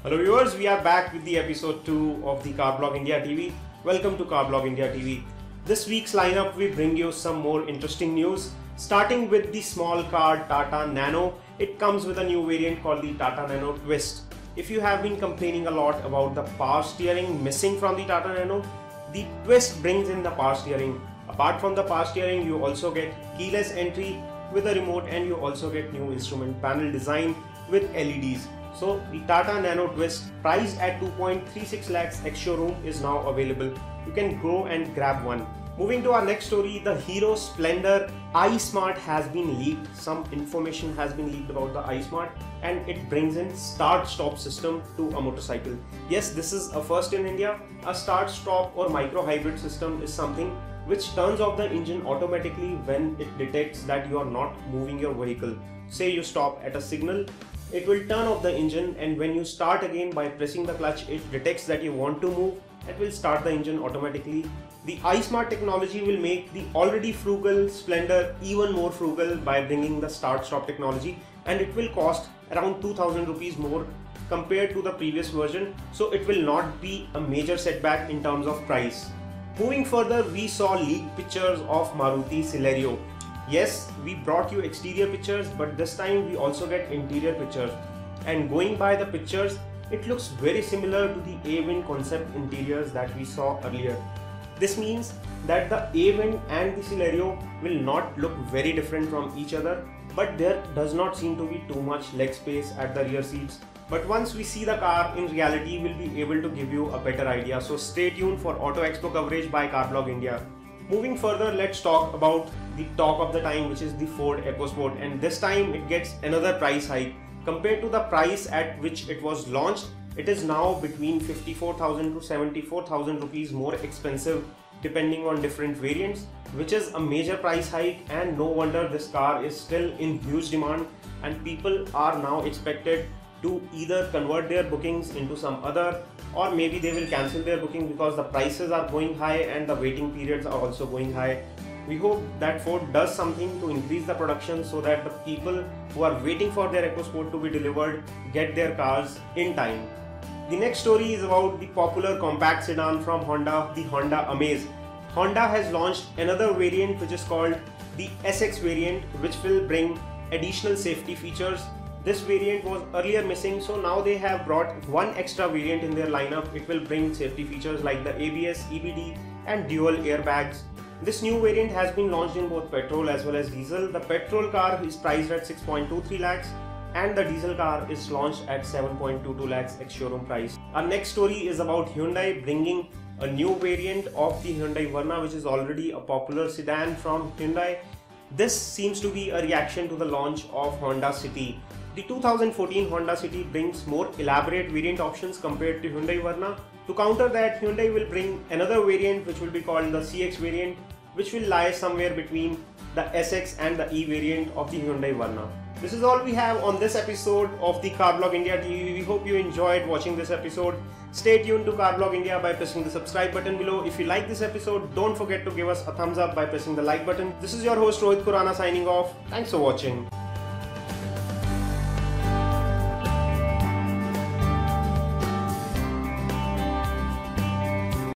Hello viewers, we are back with the episode 2 of the Carblog India TV. Welcome to Carblog India TV. This week's lineup we bring you some more interesting news. Starting with the small car Tata Nano, it comes with a new variant called the Tata Nano Twist. If you have been complaining a lot about the power steering missing from the Tata Nano, the Twist brings in the power steering. Apart from the power steering, you also get keyless entry with a remote and you also get new instrument panel design with LEDs. So the Tata Nano Twist, priced at 2.36 lakhs ex-showroom, is now available. You can go and grab one. Moving to our next story, the Hero Splendor iSmart has been leaked. Some information has been leaked about the iSmart and it brings in start-stop system to a motorcycle. Yes, this is a first in India. A start-stop or micro-hybrid system is something which turns off the engine automatically when it detects that you are not moving your vehicle. Say you stop at a signal, it will turn off the engine, and when you start again by pressing the clutch, it detects that you want to move. It will start the engine automatically. The iSmart technology will make the already frugal Splendor even more frugal by bringing the start-stop technology, and it will cost around 2000 rupees more compared to the previous version, so it will not be a major setback in terms of price. Moving further, we saw leaked pictures of Maruti Celerio. Yes, we brought you exterior pictures, but this time we also get interior pictures. And going by the pictures, it looks very similar to the A-Wind concept interiors that we saw earlier. This means that the A-Wind and the Celerio will not look very different from each other, but there does not seem to be too much leg space at the rear seats. But once we see the car in reality, we'll be able to give you a better idea. So stay tuned for Auto Expo coverage by Carblog India. Moving further, let's talk about the talk of the time, which is the Ford EcoSport, and this time it gets another price hike. Compared to the price at which it was launched, it is now between 54,000 to 74,000 rupees more expensive depending on different variants, which is a major price hike, and no wonder this car is still in huge demand and people are now expected to either convert their bookings into some other, or maybe they will cancel their booking because the prices are going high and the waiting periods are also going high. We hope that Ford does something to increase the production so that the people who are waiting for their EcoSport to be delivered get their cars in time. The next story is about the popular compact sedan from Honda, the Honda Amaze. Honda has launched another variant which is called the SX variant, which will bring additional safety features. This variant was earlier missing, so now they have brought one extra variant in their lineup. It will bring safety features like the ABS, EBD and dual airbags. This new variant has been launched in both petrol as well as diesel. The petrol car is priced at 6.23 lakhs and the diesel car is launched at 7.22 lakhs ex-showroom price. Our next story is about Hyundai bringing a new variant of the Hyundai Verna, which is already a popular sedan from Hyundai. This seems to be a reaction to the launch of Honda City. The 2014 Honda City brings more elaborate variant options compared to Hyundai Verna. To counter that, Hyundai will bring another variant which will be called the CX variant, which will lie somewhere between the SX and the E variant of the Hyundai Verna. This is all we have on this episode of the Carblog India TV. We hope you enjoyed watching this episode. Stay tuned to Carblog India by pressing the subscribe button below. If you like this episode, don't forget to give us a thumbs up by pressing the like button. This is your host Rohit Khurana signing off. Thanks for watching.